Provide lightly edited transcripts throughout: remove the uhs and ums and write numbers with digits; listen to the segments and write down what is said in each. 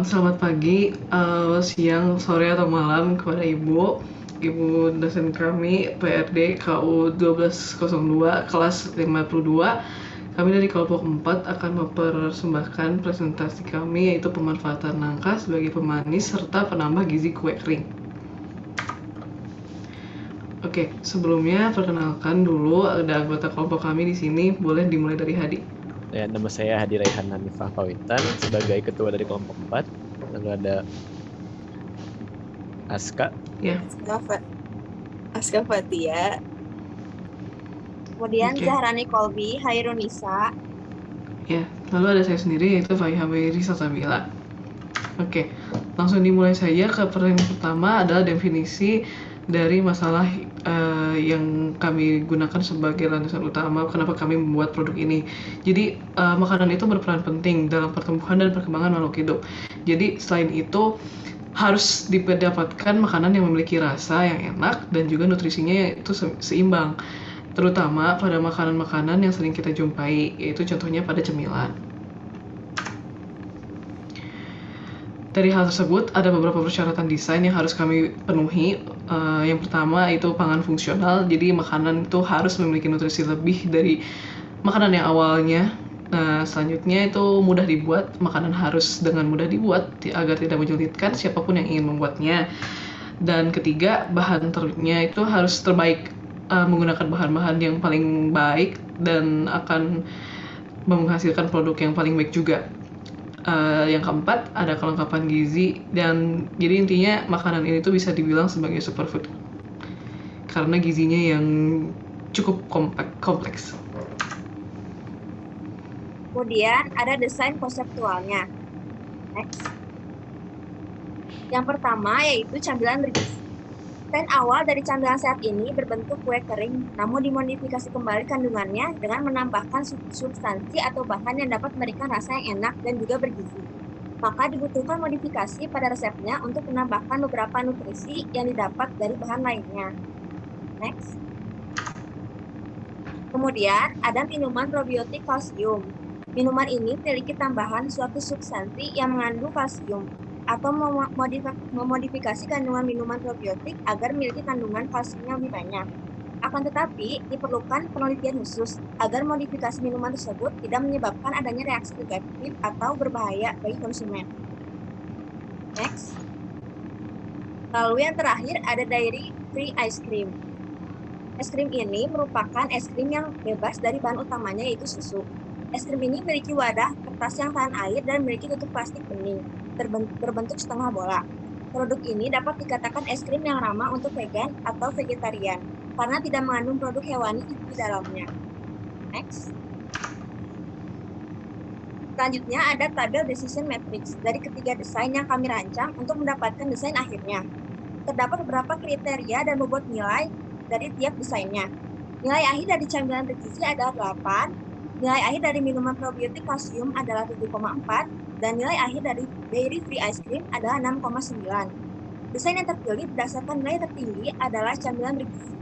Selamat pagi, siang, sore, atau malam kepada Ibu dosen kami PRD KU 1202 kelas 52. Kami dari kelompok 4 akan mempersembahkan presentasi kami, yaitu pemanfaatan nangka sebagai pemanis serta penambah gizi kue kering. Oke, sebelumnya perkenalkan dulu ada anggota kelompok kami di sini. Boleh dimulai dari Hadi. Ya, nama saya Hadi Raihan Hanifah Pawitan sebagai ketua dari kelompok 4. Lalu ada Aska, Ya, Aska Fatia. Kemudian oke. Zahrani Kolbi, Hairunisa. Ya, lalu ada saya sendiri, yaitu Faiha Weiri Salsabila. Oke, langsung dimulai saja. Ke yang pertama adalah definisi dari masalah yang kami gunakan sebagai landasan utama kenapa kami membuat produk ini. Jadi makanan itu berperan penting dalam pertumbuhan dan perkembangan makhluk hidup. Jadi selain itu harus didapatkan makanan yang memiliki rasa yang enak dan juga nutrisinya itu seimbang, terutama pada makanan-makanan yang sering kita jumpai, yaitu contohnya pada cemilan. Dari hal tersebut, ada beberapa persyaratan desain yang harus kami penuhi. Yang pertama itu pangan fungsional, jadi makanan itu harus memiliki nutrisi lebih dari makanan yang awalnya. Nah, selanjutnya itu mudah dibuat, makanan harus dengan mudah dibuat agar tidak menyulitkan siapapun yang ingin membuatnya. Dan ketiga, bahan ternya itu harus terbaik, menggunakan bahan-bahan yang paling baik dan akan menghasilkan produk yang paling baik juga. Yang keempat ada kelengkapan gizi, dan jadi intinya makanan ini tuh bisa dibilang sebagai superfood karena gizinya yang cukup kompleks. Kemudian ada desain konseptualnya. Next. Yang pertama yaitu camilan bergizi. Desain awal dari camilan sehat ini berbentuk kue kering, namun dimodifikasi kembali kandungannya dengan menambahkan substansi atau bahan yang dapat memberikan rasa yang enak dan juga bergizi. Maka dibutuhkan modifikasi pada resepnya untuk menambahkan beberapa nutrisi yang didapat dari bahan lainnya. Next. Kemudian ada minuman probiotik kalsium. Minuman ini memiliki tambahan suatu substansi yang mengandung kalsium atau memodifikasi kandungan minuman probiotik agar memiliki kandungan kalsiumnya lebih banyak. Akan tetapi, diperlukan penelitian khusus agar modifikasi minuman tersebut tidak menyebabkan adanya reaksi negatif atau berbahaya bagi konsumen. Next. Lalu yang terakhir ada dairy free ice cream. Es krim ini merupakan es krim yang bebas dari bahan utamanya yaitu susu. Es krim ini memiliki wadah kertas yang tahan air dan memiliki tutup plastik bening, berbentuk setengah bola. Produk ini dapat dikatakan es krim yang ramah untuk vegan atau vegetarian, karena tidak mengandung produk hewani di dalamnya. Next. Selanjutnya ada tabel decision matrix dari ketiga desain yang kami rancang untuk mendapatkan desain akhirnya. Terdapat beberapa kriteria dan bobot nilai dari tiap desainnya. Nilai akhir dari camilan bergizi adalah 8, nilai akhir dari minuman probiotik kalsium adalah 7,4, dan nilai akhir dari dairy free ice cream adalah 6,9. Desain yang terpilih berdasarkan nilai tertinggi adalah camilan bergizi.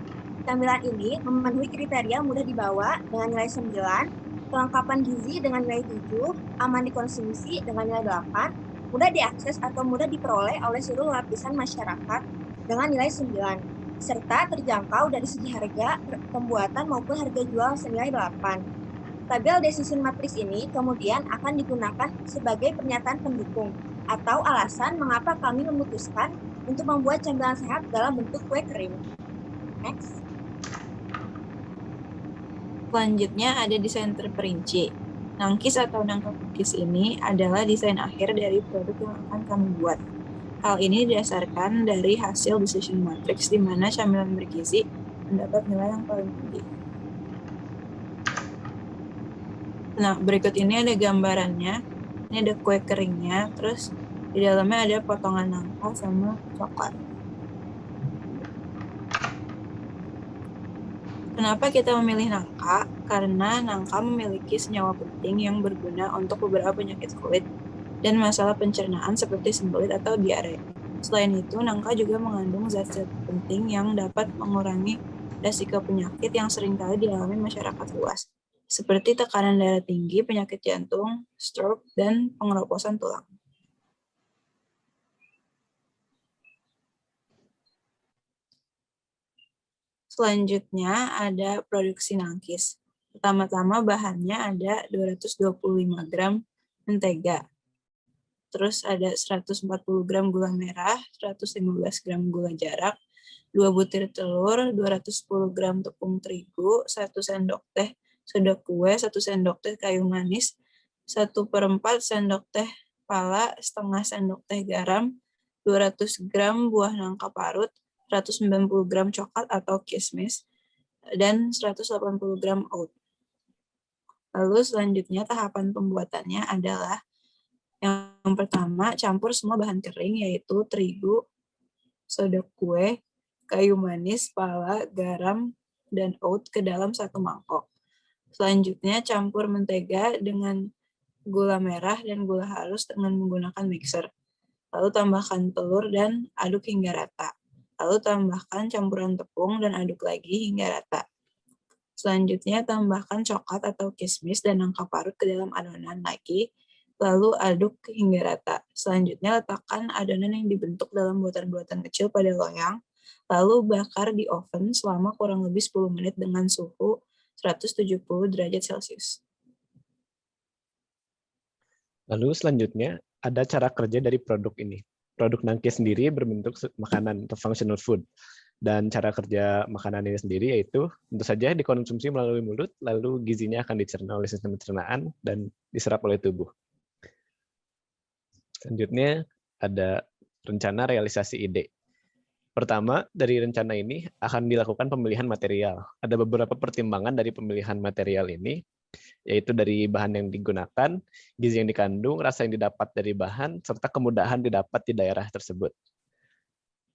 Camilan ini memenuhi kriteria mudah dibawa dengan nilai 9, kelengkapan gizi dengan nilai 7, aman dikonsumsi dengan nilai 8, mudah diakses atau mudah diperoleh oleh seluruh lapisan masyarakat dengan nilai 9, serta terjangkau dari segi harga pembuatan maupun harga jual senilai 8. Tabel decision matrix ini kemudian akan digunakan sebagai pernyataan pendukung atau alasan mengapa kami memutuskan untuk membuat camilan sehat dalam bentuk kue kering. Next. Selanjutnya ada desain terperinci. Nangkis atau nangka cookies ini adalah desain akhir dari produk yang akan kami buat. Hal ini didasarkan dari hasil decision matrix di mana camilan bergizi mendapat nilai yang paling tinggi. Nah, berikut ini ada gambarannya. Ini ada kue keringnya, terus di dalamnya ada potongan nangka sama coklat. Kenapa kita memilih nangka? Karena nangka memiliki senyawa penting yang berguna untuk beberapa penyakit kulit dan masalah pencernaan seperti sembelit atau diare. Selain itu, nangka juga mengandung zat-zat penting yang dapat mengurangi risiko penyakit yang seringkali dialami masyarakat luas, seperti tekanan darah tinggi, penyakit jantung, stroke, dan pengeroposan tulang. Selanjutnya ada produksi nangkis. Pertama-tama bahannya ada 225 gram mentega. Terus ada 140 gram gula merah, 115 gram gula jarak, 2 butir telur, 210 gram tepung terigu, 1 sendok teh soda kue, 1 sendok teh kayu manis, 1/4 sendok teh pala, setengah sendok teh garam, 200 gram buah nangka parut, 190 gram coklat atau kismis, dan 180 gram oat. Lalu selanjutnya tahapan pembuatannya adalah yang pertama, campur semua bahan kering yaitu terigu, soda kue, kayu manis, pala, garam, dan oat ke dalam satu mangkok. Selanjutnya, campur mentega dengan gula merah dan gula halus dengan menggunakan mixer. Lalu tambahkan telur dan aduk hingga rata. Lalu tambahkan campuran tepung dan aduk lagi hingga rata. Selanjutnya, tambahkan coklat atau kismis dan nangka parut ke dalam adonan lagi. Lalu aduk hingga rata. Selanjutnya, letakkan adonan yang dibentuk dalam buatan-buatan kecil pada loyang. Lalu bakar di oven selama kurang lebih 10 menit dengan suhu 170 derajat Celcius. Lalu selanjutnya ada cara kerja dari produk ini. Produk nangkis sendiri berbentuk makanan atau functional food. Dan cara kerja makanan ini sendiri yaitu tentu saja dikonsumsi melalui mulut, lalu gizinya akan dicerna oleh sistem pencernaan dan diserap oleh tubuh. Selanjutnya ada rencana realisasi ide. Pertama, dari rencana ini akan dilakukan pemilihan material. Ada beberapa pertimbangan dari pemilihan material ini, yaitu dari bahan yang digunakan, gizi yang dikandung, rasa yang didapat dari bahan, serta kemudahan didapat di daerah tersebut.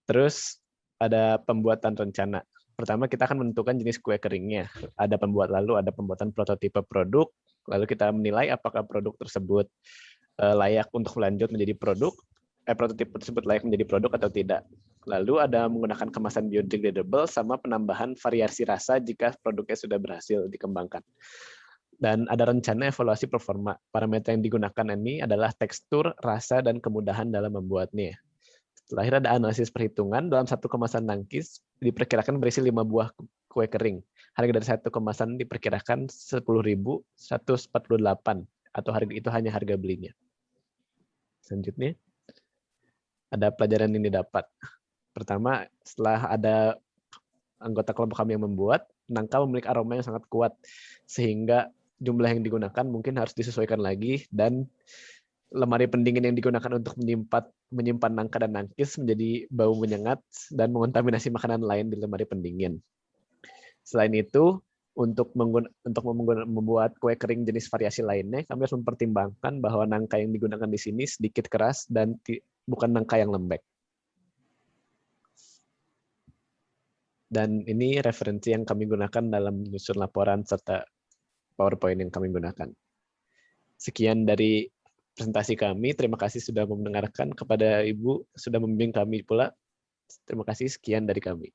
Terus ada pembuatan rencana. Pertama, kita akan menentukan jenis kue keringnya. Ada pembuatan prototipe produk, lalu kita menilai apakah produk tersebut layak untuk lanjut menjadi produk, prototipe tersebut layak menjadi produk atau tidak. Lalu ada menggunakan kemasan biodegradable sama penambahan variasi rasa jika produknya sudah berhasil dikembangkan. Dan ada rencana evaluasi performa. Parameter yang digunakan ini adalah tekstur, rasa, dan kemudahan dalam membuatnya. Setelah itu ada analisis perhitungan. Dalam satu kemasan nangkis diperkirakan berisi 5 buah kue kering. Harga dari satu kemasan diperkirakan 10.148 atau harga itu hanya harga belinya. Selanjutnya ada pelajaran yang didapat. Pertama, setelah ada anggota kelompok kami yang membuat, nangka memiliki aroma yang sangat kuat sehingga jumlah yang digunakan mungkin harus disesuaikan lagi, dan lemari pendingin yang digunakan untuk menyimpan nangka dan nangkis menjadi bau menyengat dan mengontaminasi makanan lain di lemari pendingin. Selain itu, untuk membuat kue kering jenis variasi lainnya, kami harus mempertimbangkan bahwa nangka yang digunakan di sini sedikit keras dan bukan nangka yang lembek. Dan ini referensi yang kami gunakan dalam menyusun laporan serta PowerPoint yang kami gunakan. Sekian dari presentasi kami. Terima kasih sudah mendengarkan. Kepada Ibu sudah membimbing kami pula. Terima kasih. Sekian dari kami.